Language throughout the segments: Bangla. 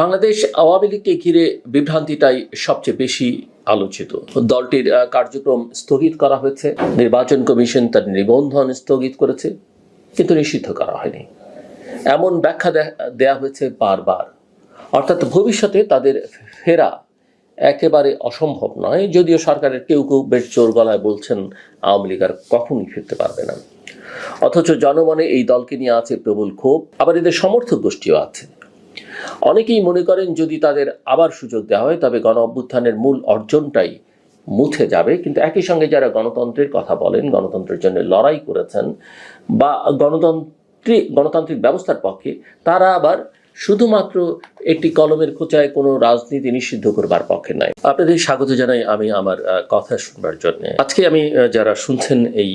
বাংলাদেশ আওয়ামী লীগকে ঘিরে বিভ্রান্তিটাই সবচেয়ে বেশি আলোচিত। দলটির কার্যক্রম স্থগিত করা হয়েছে, নির্বাচন কমিশন তার নিবন্ধন স্থগিত করেছে, কিন্তু নিষিদ্ধ করা হয়নি। এমন ব্যাখ্যা দেয়া হয়েছে বারবার, অর্থাৎ ভবিষ্যতে তাদের ফেরা একেবারে অসম্ভব নয়। যদিও সরকারের কেউ কেউ বেশ জোর গলায় বলছেন আওয়ামী লীগ আর কখনোই ফিরতে পারবে না। অথচ জনমনে এই দলকে নিয়ে আছে প্রবল ক্ষোভ, আবার এদের সমর্থক গোষ্ঠীও আছে। অনেকেই মনে করেন যদি তাদের আবার সুযোগ দেওয়া হয় তবে গণ অভ্যুত্থানের মূল অর্জনটাই মুছে যাবে। কিন্তু একই সঙ্গে যারা গণতন্ত্রের কথা বলেন, গণতন্ত্রের জন্য লড়াই করেছেন বা গণতান্ত্রিক ব্যবস্থার পক্ষে, তারা আবার শুধুমাত্র একটি কলমের খোঁচায় কোনো রাজনীতি নিষিদ্ধ করবার পক্ষে নয়। আপনাদের স্বাগত জানাই আমি আমার কথা শুনবার জন্য। আজকে আমি যারা শুনছেন এই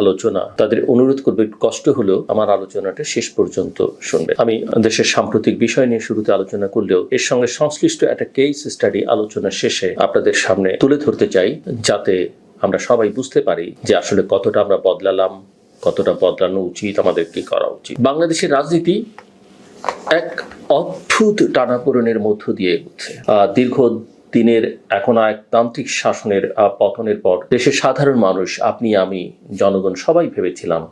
আলোচনা, তাদের অনুরোধ করবে, কষ্ট হলেও আমার আলোচনাটা শেষ পর্যন্ত শুনবে। আমি দেশের সাম্প্রতিক বিষয় নিয়ে শুরুতে আলোচনা করলেও এর সঙ্গে সংশ্লিষ্ট একটা কেস স্টাডি আলোচনা শেষে আপনাদের সামনে তুলে ধরতে চাই, যাতে আমরা সবাই বুঝতে পারি যে আসলে কতটা আমরা বদলালাম, কতটা বদলানো উচিত, আমাদের কি করা উচিত। বাংলাদেশের রাজনীতি এক অদ্ভুত টানাপোড়েনের মধ্য দিয়ে এগোচ্ছে। দীর্ঘ দিনের এখন একতান্ত্রিক শাসনের পতনের পর দেশের সাধারণ মানুষ, আপনি, আমি, জনগণ সবাই ভেবেছিলাম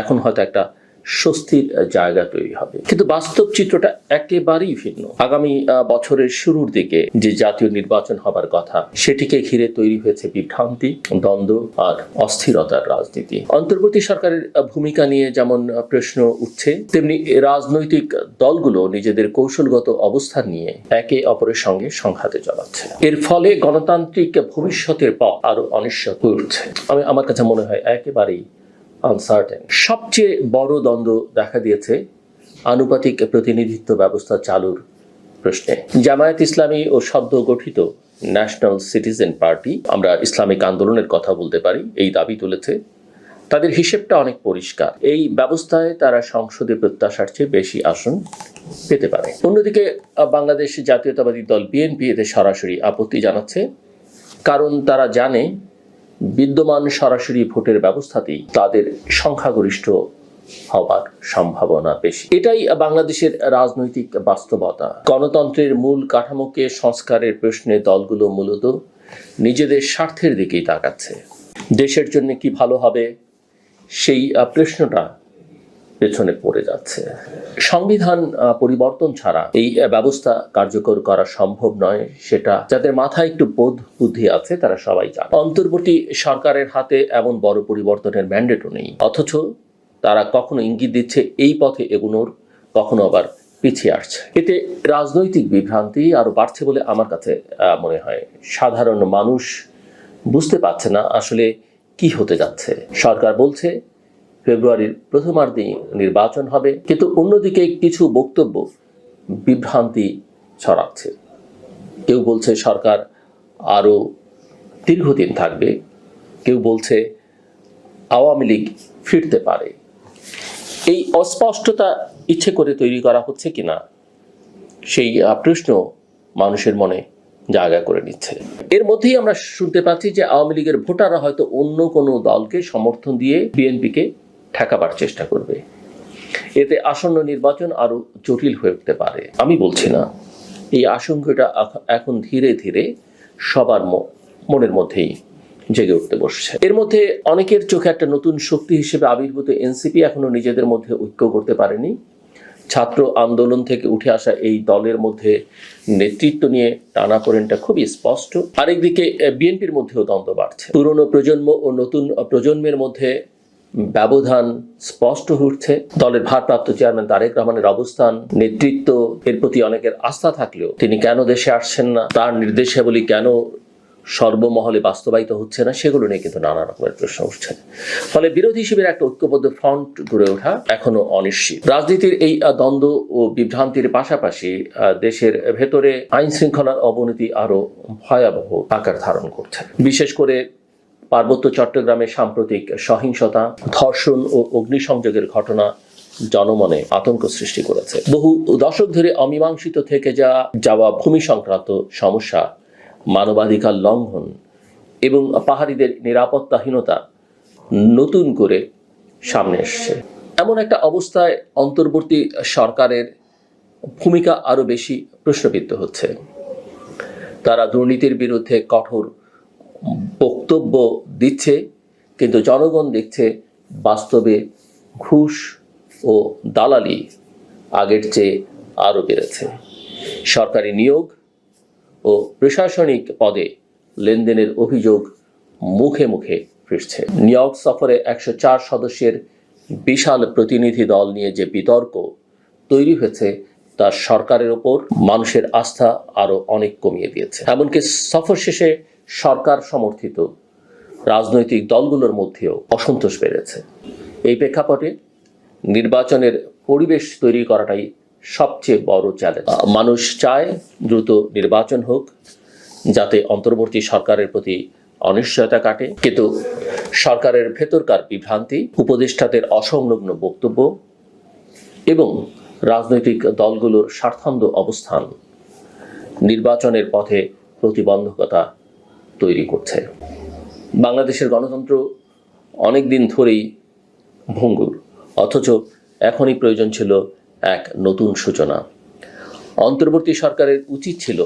এখন হয়তো একটা স্বস্তির জায়গা তৈরি হবে, কিন্তু বাস্তব চিত্রটা একেবারেই ভিন্ন। আগামী বছরের শুরুর দিকে যে জাতীয় নির্বাচন হবার কথা, সেটিকে ঘিরে তৈরি হয়েছে বিভ্রান্তি, দ্বন্দ্ব আর অস্থিরতার রাজনীতি। অন্তর্বর্তী সরকারের ভূমিকা নিয়ে যেমন প্রশ্ন উঠছে, তেমনি রাজনৈতিক দলগুলো নিজেদের কৌশলগত অবস্থান নিয়ে একে অপরের সঙ্গে সংঘাতে জড়াচ্ছে। এর ফলে গণতান্ত্রিক ভবিষ্যতের পথ আরো অনিশ্চিত হয়ে উঠছে। আমার কাছে মনে হয় একেবারেই আনসার্টেন। সবচেয়ে বড় দ্বন্দ্ব দেখা দিয়েছে আনুপাতিক প্রতিনিধিত্ব ব্যবস্থা চালুর প্রশ্নে। জামায়াত ইসলামী ও সদ্য গঠিত ন্যাশনাল সিটিজেন পার্টি, আমরা ইসলামিক আন্দোলনের কথা বলতে পারি, এই দাবি তুলেছে। তাদের হিসেবটা অনেক পরিষ্কার, এই ব্যবস্থায় তারা সংসদে প্রত্যাশার চেয়ে বেশি আসন পেতে পারে। অন্যদিকে বাংলাদেশ জাতীয়তাবাদী দল বিএনপি এতে সরাসরি আপত্তি জানাচ্ছে, কারণ তারা জানে বিদ্যমান সরাসরি ভোটের ব্যবস্থাতেই তাদের সংখ্যাগরিষ্ঠ হওয়ার সম্ভাবনা বেশি। এটাই বাংলাদেশের রাজনৈতিক বাস্তবতা। গণতন্ত্রের মূল কাঠামোকে সংস্কারের প্রশ্নে দলগুলো মূলত নিজেদের স্বার্থের দিকেই তাকাচ্ছে। দেশের জন্য কি ভালো হবে, সেই প্রশ্নটা পেছনে পড়ে যাচ্ছে। সংবিধান পরিবর্তন ছাড়া এই ব্যবস্থা কার্যকর করা সম্ভব নয়, সেটা যাদের মাথায় একটু বোধ বুদ্ধি আছে তারা সবাই জানে। অন্তর্বর্তী সরকারের হাতে এমন বড় পরিবর্তনের ম্যান্ডেটও নেই, অথচ তারা কখনো ইঙ্গিত দিচ্ছে এই পথে এগোনোর, কখনো আবার পিছিয়ে আসছে। এতে রাজনৈতিক বিভ্রান্তি আরো বাড়ছে বলে আমার কাছে মনে হয়। সাধারণ মানুষ বুঝতে পারছে না আসলে কি হতে যাচ্ছে। সরকার বলছে ফেব্রুয়ারির প্রথমার্ধেই নির্বাচন হবে, কিন্তু অন্যদিকে কিছু বক্তব্য বিভ্রান্তি ছড়াচ্ছে। কেউ বলছে সরকার আরো দীর্ঘদিন থাকবে, কেউ বলছে আওয়ামী লীগ ফিরতে পারে। এই অস্পষ্টতা ইচ্ছে করে তৈরি করা হচ্ছে কিনা, সেই প্রশ্ন মানুষের মনে জায়গা করে নিচ্ছে। এর মধ্যেই আমরা শুনতে পাচ্ছি যে আওয়ামী লীগের ভোটাররা হয়তো অন্য কোনো দলকে সমর্থন দিয়ে বিএনপিকে ঠেকাবার চেষ্টা করবে। এতে আসন্ন নির্বাচন আরো জটিল হয়ে উঠতে পারে। আমি বলছি না, এই আশঙ্কাটা এখন ধীরে ধীরে সবার মনের মধ্যেই জেগে উঠতে বসছে। এর মধ্যে অনেকের চোখে একটা নতুন শক্তি হিসেবে আবির্ভূত এনসিপি এখনো নিজেদের মধ্যে ঐক্য করতে পারেনি। ছাত্র আন্দোলন থেকে উঠে আসা এই দলের মধ্যে নেতৃত্ব নিয়ে টানাপোড়েনটা খুবই স্পষ্ট। আরেকদিকে বিএনপির মধ্যেও দ্বন্দ্ব বাড়ছে। পুরনো প্রজন্ম ও নতুন প্রজন্মের মধ্যে ব্যবধান স্পষ্ট হচ্ছে। দলের ভারপ্রাপ্ত চেয়ারম্যান তারেক রহমানের অবস্থান, নেতৃত্ব, এর প্রতি অনেকের আস্থা থাকলেও তিনি কেন দেশে আসছেন না, তার নির্দেশাবলী কেন সর্বমহলে বাস্তবায়িত হচ্ছে না, সেগুলো নিয়ে কিন্তু নানা রকমের প্রশ্ন উঠছে। ফলে বিরোধী শিবিরের একটা ঐক্যবদ্ধ ফ্রন্ট গড়ে ওঠা এখনো অনিশ্চিত। রাজনীতির এই দ্বন্দ্ব ও বিভ্রান্তির পাশাপাশি দেশের ভেতরে আইন শৃঙ্খলার অবনতি আরো ভয়াবহ আকার ধারণ করছে। বিশেষ করে পার্বত্য চট্টগ্রামে সাম্প্রতিক সহিংসতা, ধর্ষণ ও অগ্নিসংযোগের ঘটনা জনমনে আতঙ্ক সৃষ্টি করেছে। বহু দশক ধরে অমীমাংসিত থেকে যাওয়া ভূমি সংক্রান্ত সমস্যা, মানবাধিকার লঙ্ঘন এবং পাহাড়িদের নিরাপত্তাহীনতা নতুন করে সামনে এসছে। এমন একটা অবস্থায় অন্তর্বর্তী সরকারের ভূমিকা আরো বেশি প্রশ্নবিদ্ধ হচ্ছে। তারা দুর্নীতির বিরুদ্ধে কঠোর বক্তব্য দিচ্ছে, কিন্তু জনগণ দেখছে বাস্তবে ঘুষ ও দালালি আগের চেয়ে আরও বেড়েছে। সরকারি নিয়োগ ও প্রশাসনিক পদে লেনদেনের অভিযোগ মুখে মুখে ফিরছে। নিউ ইয়র্ক সফরে 104 সদস্যের বিশাল প্রতিনিধি দল নিয়ে যে বিতর্ক তৈরি হয়েছে তা সরকারের ওপর মানুষের আস্থা আরো অনেক কমিয়ে দিয়েছে। এমনকি সফর শেষে সরকার সমর্থিত রাজনৈতিক দলগুলোর মধ্যেও অসন্তোষ বেড়েছে। এই প্রেক্ষাপটে নির্বাচনের পরিবেশ তৈরি করাটাই সবচেয়ে বড় চ্যালেঞ্জ। মানুষ চায় দ্রুত নির্বাচন হোক, যাতে অন্তর্বর্তী সরকারের প্রতি অনিশ্চয়তা কাটে, কিন্তু সরকারের ভেতরকার বিভ্রান্তি, উপদেষ্টাদের অসংলগ্ন বক্তব্য এবং রাজনৈতিক দলগুলোর স্বার্থান্ধ অবস্থান নির্বাচনের পথে প্রতিবন্ধকতা তৈরি করছে। বাংলাদেশের গণতন্ত্র অনেক দিন ধরেই ভঙ্গুর, অথচ এখনই প্রয়োজন ছিল এক নতুন সূচনা। অন্তর্বর্তী সরকারের উচিত ছিল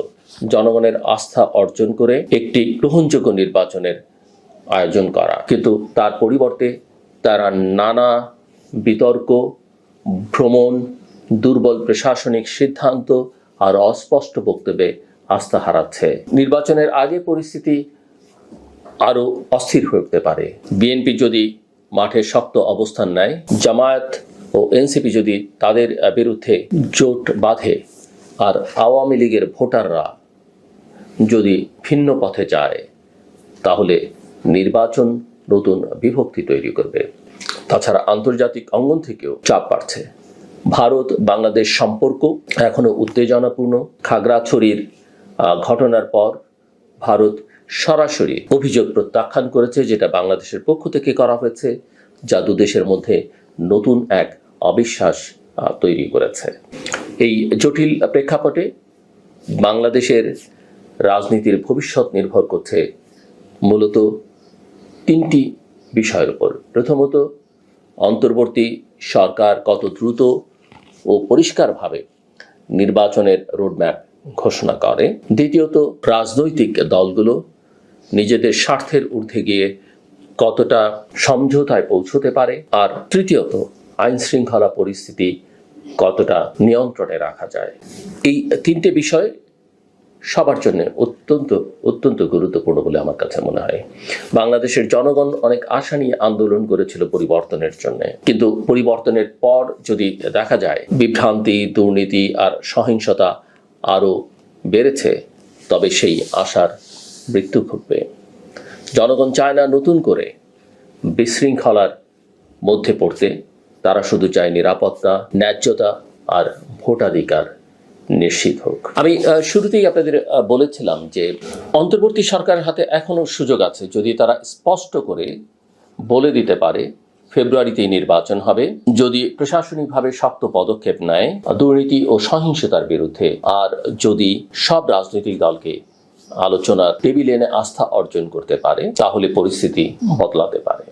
জনগণের আস্থা অর্জন করে একটি গ্রহণযোগ্য নির্বাচনের আয়োজন করা, কিন্তু তার পরিবর্তে তারা নানা বিতর্ক, ভ্রমণ, দুর্বল প্রশাসনিক সিদ্ধান্ত আর অস্পষ্ট বক্তব্যে আস্থা হারাচ্ছে। নির্বাচনের আগে পরিস্থিতি আরো অস্থির হয়ে উঠতে পারে। বিএনপি যদি মাঠে শক্ত অবস্থান নেয়, জামায়াত ও এনসিপি যদি তাদের বিরুদ্ধে জোট বাঁধে, আর আওয়ামী লীগের ভোটাররা যদি ভিন্ন পথে যায়, তাহলে নির্বাচন নতুন বিভক্তি তৈরি করবে। তাছাড়া আন্তর্জাতিক অঙ্গন থেকেও চাপ বাড়ছে। ভারত বাংলাদেশ সম্পর্ক এখনো উত্তেজনাপূর্ণ। খাগড়াছড়ির ঘটনার পর ভারত সরাসরি অভিযোগ প্রত্যাখ্যান করেছে, যেটা বাংলাদেশের পক্ষ থেকে করা হয়েছে, যা দুদেশের মধ্যে নতুন এক অবিশ্বাস তৈরি করেছে। এই জটিল প্রেক্ষাপটে বাংলাদেশের রাজনীতির ভবিষ্যৎ নির্ভর করছে মূলত তিনটি বিষয়ের উপর। প্রথমত, অন্তর্বর্তী সরকার কত দ্রুত ও পরিষ্কারভাবে নির্বাচনের রোডম্যাপ ঘোষণা করে। দ্বিতীয়ত, রাজনৈতিক দলগুলো নিজেদের স্বার্থের ঊর্ধ্বে গিয়ে কতটা সমঝোতায় পৌঁছতে পারে। আর তৃতীয়ত, আইন শৃঙ্খলা পরিস্থিতি কতটা নিয়ন্ত্রণে রাখা যায়। এই তিনটে বিষয় সবার জন্য অত্যন্ত গুরুত্বপূর্ণ বলে আমার কাছে মনে হয়। বাংলাদেশের জনগণ অনেক আশা নিয়ে আন্দোলন করেছিল পরিবর্তনের জন্য, কিন্তু পরিবর্তনের পর যদি দেখা যায় বিভ্রান্তি, দুর্নীতি আর সহিংসতা আরো বেড়েছে, তবে সেই আশার মৃত্যু ঘটবে। জনগণ চায় না নতুন করে বিশৃঙ্খলার মধ্যে পড়তে, তারা শুধু চায় নিরাপত্তা, ন্যায্যতা আর ভোটাধিকার নিশ্চিত হোক। আমি শুরুতেই আপনাদের বলেছিলাম যে অন্তর্বর্তী সরকারের হাতে এখনো সুযোগ আছে, যদি তারা স্পষ্ট করে বলে দিতে পারে ফেব্রুয়ারিতেই নির্বাচন হবে, যদি প্রশাসনিকভাবে শক্ত পদক্ষেপ নেয় দুর্নীতি ও সহিংসতার বিরুদ্ধে, আর যদি সব রাজনৈতিক দলকে আলোচনার টেবিলে এনে আস্থা অর্জন করতে পারে, তাহলে পরিস্থিতি বদলাতে পারে।